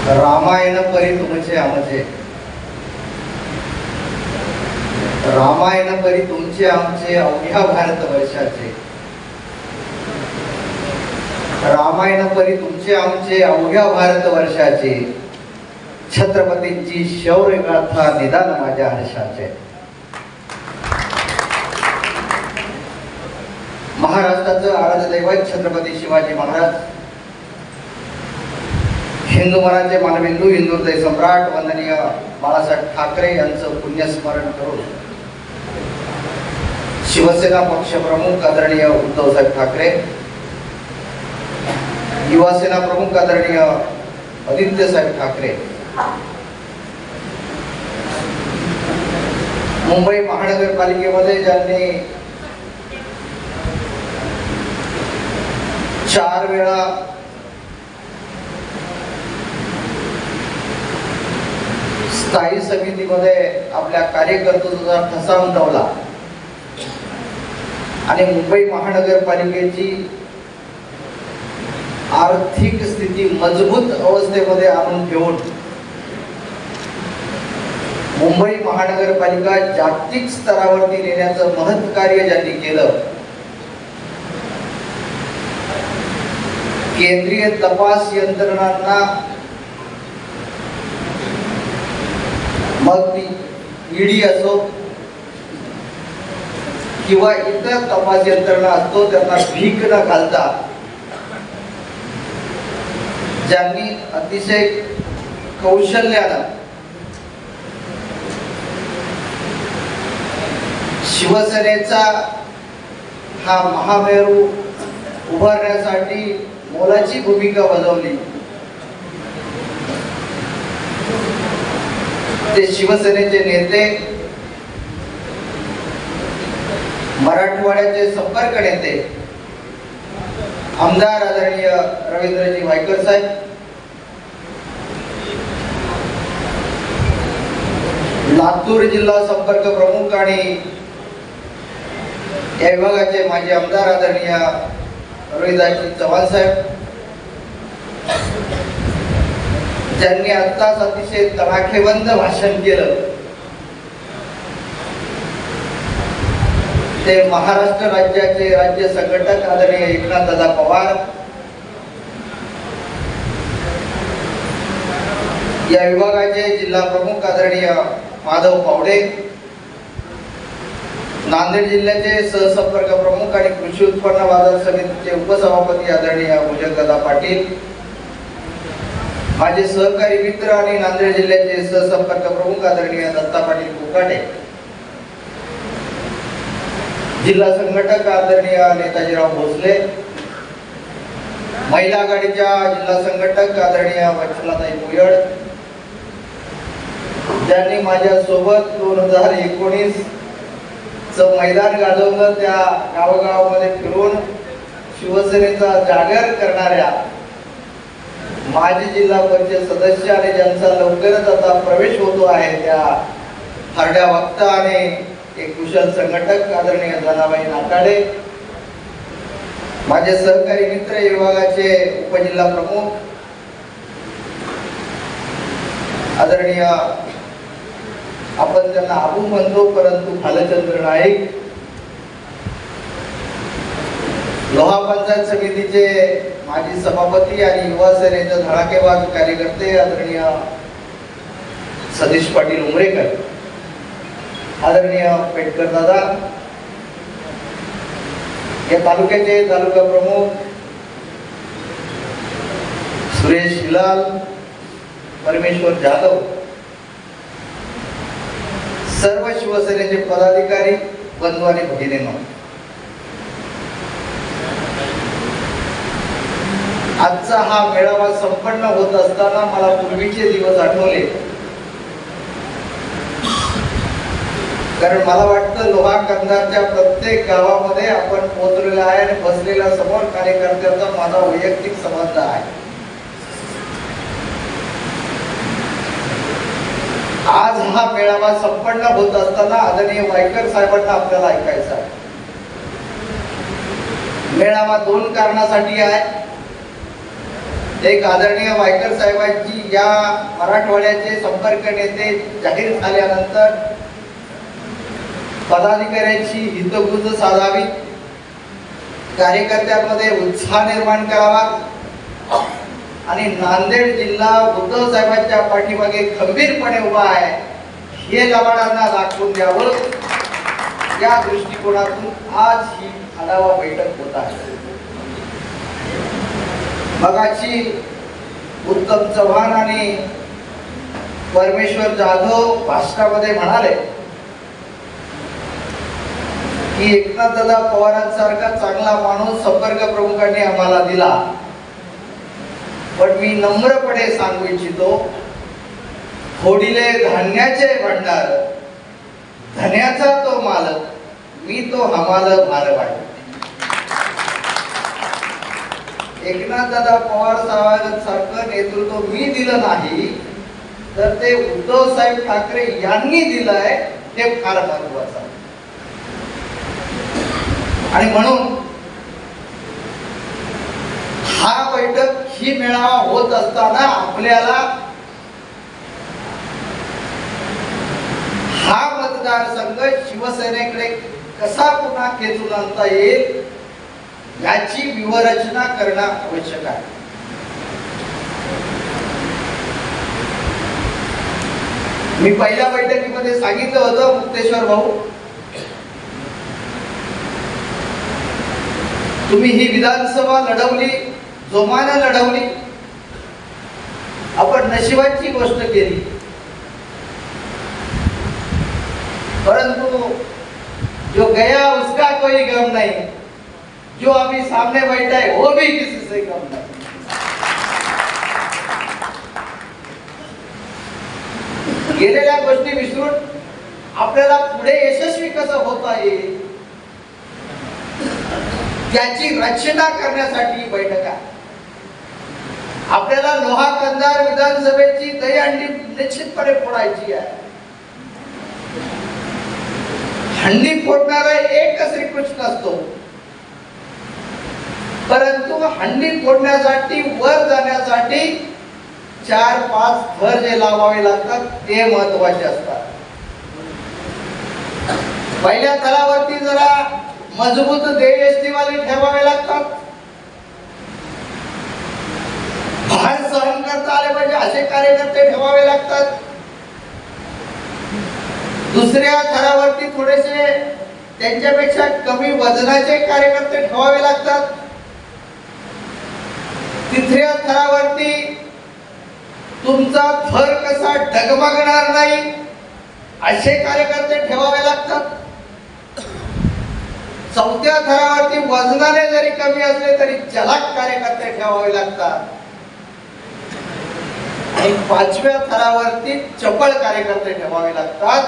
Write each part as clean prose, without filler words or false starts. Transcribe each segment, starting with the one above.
रामायण परी तुमचे आमचे, रामायण परी तुमचे आमचे अवघ्या भारतवर्षाचे, रामायण परी तुमचे आमचे अवघ्या भारतवर्षाचे, छत्रपतींची शौर्य गाथा निदान माझ्या हर्षाचे। महाराष्ट्राचं आराध्य दैवत छत्रपती शिवाजी महाराज, हिंदू मनाचे मानबिंदू, हिंदू हृदय सम्राट वंदनीय बाळासाहेब ठाकरे यांचं पुण्यस्मरण करून शिवसेना पक्षप्रमुख आदरणीय उद्धवसाहेब ठाकरे, युवासेना प्रमुख आदरणीय आदित्यसाहेब ठाकरे, मुंबई महानगरपालिकेमध्ये ज्यांनी 4 वेळा स्थायी समितीमध्ये आपल्या कार्यकर्त्यांचा ठसा उमटवला आणि मुंबई महानगरपालिकेची आर्थिक स्थिती मजबूत अवस्थेमध्ये आणून ठेवून मुंबई महानगरपालिका जागतिक स्तरावरती नेण्याचं महत् कार्य ज्यांनी केलं, केंद्रीय तपास यंत्रणांना, मग ती ईडी असो किंवा इतर तपास यंत्रणा असतो, त्यांना भीक न घालता ज्यांनी अतिशय कौशल्यानं शिवसेनेचा हा महामेरू उभारण्यासाठी मोलाची भूमिका बजावली, ते शिवसेनेचे नेते, मराठवाड्याचे संपर्क नेते आमदार आदरणीय रवींद्रजी वायकर साहेब, लातूर जिल्हा संपर्क प्रमुख आणि या विभागाचे माजी आमदार आदरणीय रोहिदासजी चव्हाण साहेब, ज्यांनी आत्ताच अतिशय तडाखेबंद भाषण केलं, ते महाराष्ट्र राज्याचे राज्य संघटक आदरणीय एकनाथदादा पवार, या विभागाचे जिल्हा प्रमुख आदरणीय माधव पावडे, नांदेड जिल्ह्याचे सहसंपर्क प्रमुख आणि कृषी उत्पन्न बाजार समितीचे उपसभापती आदरणीय भुजंगदादा पाटील, माझे सहकारी मित्र आणि नांदेड जिल्ह्याचे सहसंपर्क प्रमुख आदरणीय दत्ता पाटील कोकाटे, जिल्हा संघटक आदरणीय नेताजीराव भोसले, महिला आघाडीच्या जिल्हा संघटक आदरणीय वत्सलाताई भुयड, ज्यांनी माझ्या सोबत 2019 मैदान गाजवलं, त्या गावोगावामध्ये फिरून शिवसेनेचा जागर करणाऱ्या माजी जिल्हा परिषद सदस्य आणि ज्यांचा लवकरच आता प्रवेश होतो आहे त्या हरड्या वक्ता आणि एक कुशल संघटक आदरणीय धनाबाई नाकाडे, माझे सहकारी मित्र विभागाचे उपजिल्हा प्रमुख आदरणीय, आपण त्यांना आबू म्हणतो परंतु भालचंद्र नाईक, लोहा पंचायत समितीचे माजी सभापती आणि युवा सेनेचे धडाकेबाज कार्यकर्ते आदरणीय सतीश पाटील उमरेकर, आदरणीय पेटकर दादा, या तालुक्याचे तालुका प्रमुख सुरेश हिलाल, परमेश्वर जाधव, सर्व शिवसेनेचे पदाधिकारी, बंधू आणि भगिनींनो, आजचा हा मेळावा संपन्न होत असताना मला पूर्वीचे दिवस आठवले, कारण मला वाटतं लोहा कंधारच्या प्रत्येक गावामध्ये आपण पोहोचलेलो आहे आणि बसलेल्या समोर कार्यकर्त्यांचा माझा वैयक्तिक संबंध आहे। आज हा मेळावा संपन्न होत असताना आदरणीय वायकर साहेबांना आपल्याला ऐकायचं आहे। मेळावा 2 कारणासाठी आहे। एक आदरणीय वायकर साहेबांची या मराठवाड्याचे संपर्क नेते जाहीर झाल्यानंतर पदाधिकाऱ्यांची हितगुज साधावी, कार्यकर्त्यांमध्ये उत्साह निर्माण करावा आणि नांदेड जिल्हा उद्धव साहेबांच्या पाठीमागे खंबीरपणे उभा आहे हे लबाडांना दाखवून द्यावं, या दृष्टिकोनातून आज ही आढावा बैठक होत आहे. मगाची उत्तम चव्हाण आणि परमेश्वर जाधव भाषणामध्ये म्हणाले की एकनाथदादा पवारांसारखा चांगला माणूस संपर्क प्रमुखांनी आम्हाला दिला, पण मी नम्रपणे सांगू इच्छितो, फोडिले धान्याचे भंडार, धन्याचा तो मालक, मी तो हमाल भारवाड. एकनाथदादा पवार साहेबांसारखं नेतृत्व मी दिलं नाही तर ते उद्धव साहेब ठाकरे यांनी दिलंय, हे फार महत्वाचं आहे. आणि म्हणून हा बैठक ही मेळावा होत असताना आपल्याला हा मतदारसंघ शिवसेनेकडे कसा पुन्हा खेचून आणता येईल याची व्यूहरचना करणं आवश्यक आहे. मी पहिल्या बैठकीमध्ये सांगितलं होतं, मुक्तेश्वर भाऊ, तुम्ही ही विधानसभा लढवली, जोमाने लढवली, आपण नशिबाची गोष्ट केली, परंतु जो गया उसका कोई गम नहीं, जो अभी सामने बैठा है वो भी किसी से कम नहीं. गेलेल्या गोष्टी विसरून आपल्याला पुढे यशस्वी कसं होता येईल त्याची रचना करण्यासाठी बैठक आहे. आपल्याला लोहा कंधार विधानसभेची दहीहंडी निश्चितपणे फोडायची आहे. हंडी फोडणारा एकच श्रीकृष्ण असतो, परंतु हंडी फोडण्यासाठी वर जाण्यासाठी 4-5 थर जे लावावे लागतात ते महत्वाचे असतात. पहिल्या थरावरती जरा मजबूत देशनिवाले ठेवावे लागतात, भार सहन करता आले पाहिजे असे कार्यकर्ते ठेवावे लागतात. दुसऱ्या थरावरती थोडेसे त्यांच्यापेक्षा कमी वजनाचे कार्यकर्ते ठेवावे लागतात. तिसऱ्या थरावरती तुमचा थर कसा डगमगणार नाही असे कार्यकर्ते ठेवावे लागतात. चौथ्या थरावरती वजनाने जरी कमी असले तरी चलाक कार्यकर्ते ठेवावे लागतात. आणि 5व्या थरावरती चपळ कार्यकर्ते ठेवावे लागतात.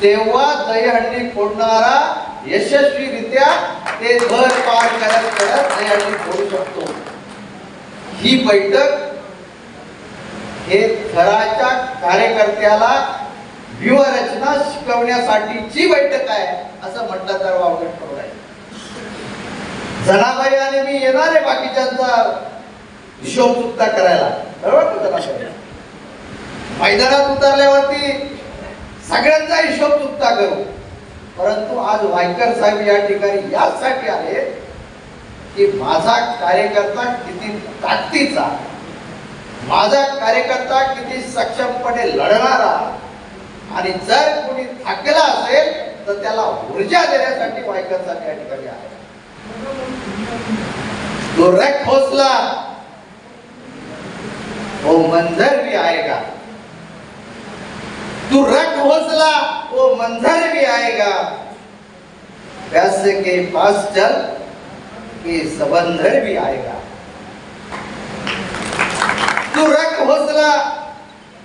तेव्हा दहीहंडी फोडणारा यशस्वीरित्या ते थर पार करत करत दहीहंडी फोडू शकतो. ही बैठक हे थराच्या कार्यकर्त्याला व्यूहरचना शिकवण्यासाठीची बैठक आहे असं म्हटलं तर वावगं ठरलंय. जनाबाई आणि मी येणार आहे बाकीच्यांचा हिशोब चुकता करायला, बरोबर. मैदानात उतरल्यावरती सगळ्यांचा हिशोब चुकता करू, परंतु आज वायकर साहेब या ठिकाणी यासाठी आले की माझा कार्यकर्ता किती ताकदीचा, माझा कार्यकर्ता किती सक्षमपणे लढणारा, आणि जर कोणी थकला असेल तर त्याला ऊर्जा देण्यासाठी वायकर साहेब या ठिकाणी आहे. तो रख हौसला वो मंजर भी आएगा, तू रख हौसला वो मंजर भी आएगा, प्यासे के पास चल के समंदर भी आएगा. तू रख हौसला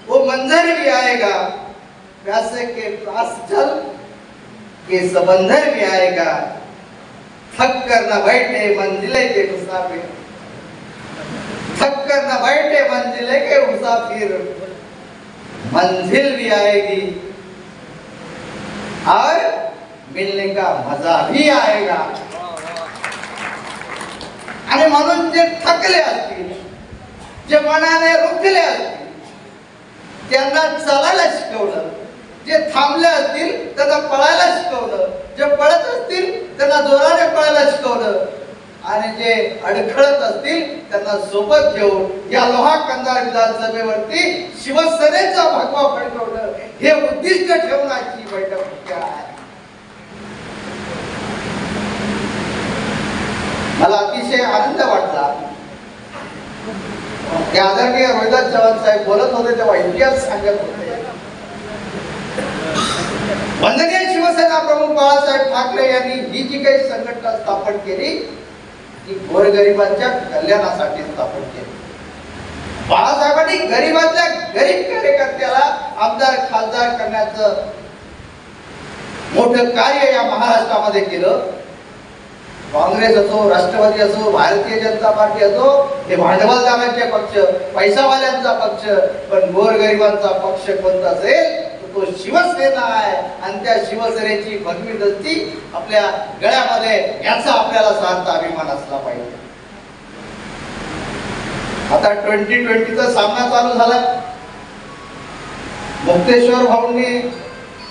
वो मंजर भी आएगा, प्यासे के पास चल के समंदर भी आएगा. थक कर न बैठे मंजिले के मुसाफिर, थक कर न बैठे मंजिले के मुसाफिर, मंजिल भी आएगी और मिलने का मजा भी आएगा. आणि म्हणून जे थकले असतील जे मनाने रुकले असतील त्यांना चालायला शिकवलं, जे थांबले असतील त्यांना पळायला शिकवलं, जे पळत असतील त्यांना जोराने पळायला शिकवलं आणि जे अडखळत असतील त्यांना सोबत घेऊन या लोहा कंधार विधानसभेवरती शिवसेनेचा भगवा फडकवलं. हे उद्दिष्ट ठेवून आजची बैठक आहे. मला अतिशय आनंद वाटला की आदरणीय रोहिदास चव्हाण साहेब बोलत होते तेव्हा इतिहास सांगत होते. वंदनीय शिवसेना प्रमुख बाळासाहेब ठाकरे यांनी ही जी काही संघटना स्थापन केली ती गोरगरिबांच्या कल्याणासाठी स्थापन केली. बाळासाहेबांनी गरीबातल्या गरीब कार्यकर्त्याला आमदार खासदार करण्याचं मोठं कार्य या महाराष्ट्रामध्ये केलं. काँग्रेस असो, राष्ट्रवादी असो, भारतीय जनता पार्टी असो, हे भांडवलदारांचे पक्ष, पैसावाल्यांचा पक्ष, पण गोरगरिबांचा पक्ष कोणता असेल तो शिवसेना आहे. आणि त्या शिवसेनेची भगवी दस्ती आपल्या गळ्यामध्ये याचा आपल्याला सार्थ अभिमान असला पाहिजे. आता 2020चा सामना चालू झाला. मुक्तेश्वर भाऊंनी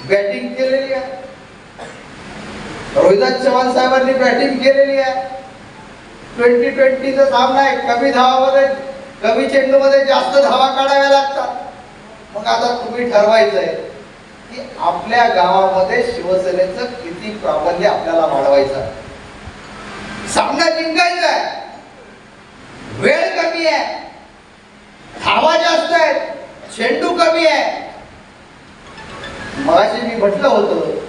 बॅटिंग केलेली आहे, रोहिदास चव्हाण साहेबांनी बॅटिंग केलेली आहे. 2020चा सामना आहे. कमी धावामध्ये, कमी चेंडूमध्ये जास्त धावा काढाव्या लागतात. मग आता तुम्ही ठरवायचंय की आपल्या गावामध्ये शिवसेनेचं किती प्राबल्य आपल्याला वाढवायचं. सामना जिंकायचा आहे, वेळ कमी आहे, धावा जास्त आहेत, चेंडू कमी आहे. मगाशी मी म्हटलं होतं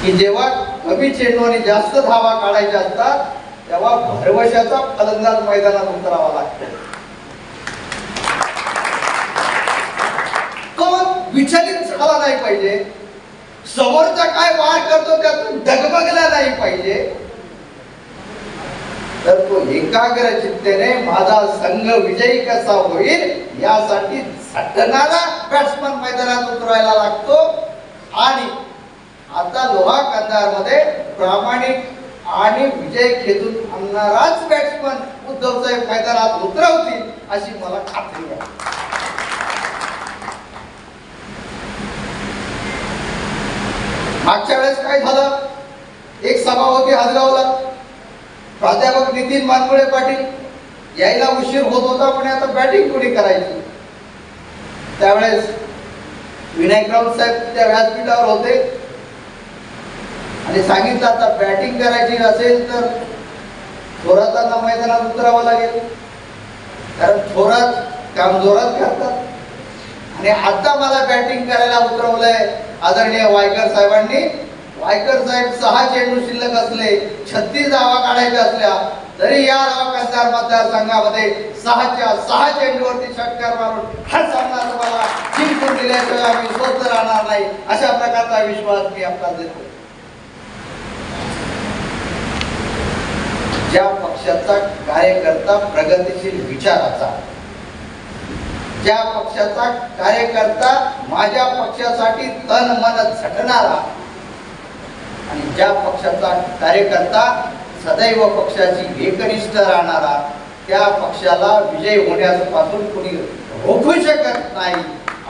की जेव्हा कमी चेंडू आणि जास्त धावा काढायच्या असतात तेव्हा भरवशाचा फलंदाज मैदानात उतरावा लागतो. तो विचलित झाला नाही पाहिजे, समोरचा काय वार करतो त्यातून डगमगला नाही पाहिजे, तर तो एकाग्र चित्तेने माझा संघ विजयी कसा होईल यासाठी झटणारा बॅट्समन मैदानात उतरायला लागतो. आणि आता लोहा कंधार मध्ये प्रामाणिक आणि विजय खेचून आणणाराच बॅट्समन उद्धव साहेब मैदानात उतरवतील अशी मला खात्री आहे. मागच्या वेळेस काय झालं, एक सभा होती हदगावला, प्राध्यापक नितीन मानकुळे पाटील यायला उशीर होत होता, पण आता बॅटिंग कोणी करायची. त्यावेळेस विनायक राऊत साहेब त्या व्यासपीठावर होते आणि सांगितलं आता बॅटिंग करायची असेल तर थोरातांना मैदानात उतरावं लागेल, कारण थोरात काम जोरात करतात. आणि आता मला बॅटिंग करायला उतरवलंय आदरणीय वायकर साहेबांनी. वायकर साहेब 6 चेंडू शिल्लक असले, 36 धावा काढायच्या असल्या तरी या कंधार मतदारसंघामध्ये 6च्या 6 चेंडूवरती षटकार मारून हा सामना तुम्हाला जिंकून दिल्याशिवाय आम्ही स्वस्त राहणार नाही, अशा प्रकारचा विश्वास मी आपल्याला देतो. ज्या पक्षाचा कार्यकर्ता प्रगतिशील विचाराचा, ज्या पक्षाचा कार्यकर्ता माझ्या पक्षासाठी तन मन झटणारा आणि ज्या पक्षाचा कार्यकर्ता सदैव पक्षाची एकनिष्ठ राहणारा, त्या पक्षाला विजय होण्यापासून कोणी रोखू शकत नाही.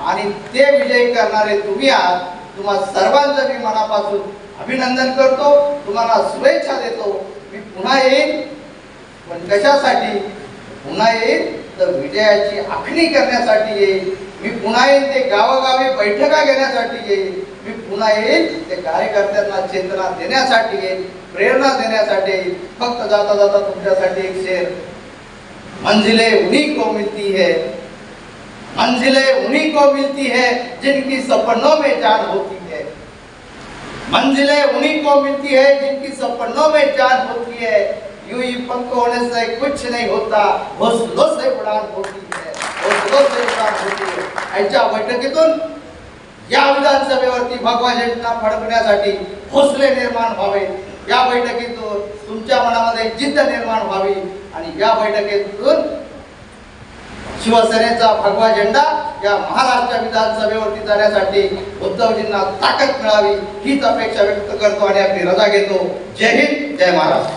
आणि ते विजयी करणारे तुम्ही आहात. तुम्हा सर्वांचं मी मनापासून अभिनंदन करतो, तुम्हाला शुभेच्छा देतो. मी पुन्हा येईन, पण कशासाठी पुन्हा येईन तर विजयाची आखणी करण्यासाठी येईल. मी पुन्हा येईन ते गावोगावी बैठका घेण्यासाठी येईल. मी पुन्हा येईल ते कार्यकर्त्यांना चेतना देण्यासाठी येईल, प्रेरणा देण्यासाठी येईल. फक्त जाता जाता तुमच्यासाठी एक शेर, मंजिलें उन्हीं को मिलती है, मंजिलें उन्हीं को मिलती है जिनकी सपनों में जान होती है, मंजिलें उन्हीं को मिलती है जिनकी सपनों में जान होती है. यूं ही पंख होने से कुछ नहीं होता, हौसलों से उड़ान होती है, हौसलों से उड़ान होती है. ऐच्या बैठकीतून या विधानसभेवरती भगवा झेंडा फडकण्यासाठी हौसले निर्माण व्हावे. या बैठकीतून तुमच्या मनामध्ये जिद्द निर्माण व्हावी आणि या बैठकीतून शिवसेनेचा भगवा झेंडा या महाराष्ट्र विधानसभेवरती जाण्यासाठी उद्धवजींना ताकद मिळावी हीच अपेक्षा व्यक्त करतो आणि आपली रजा घेतो. जय हिंद, जय महाराष्ट्र.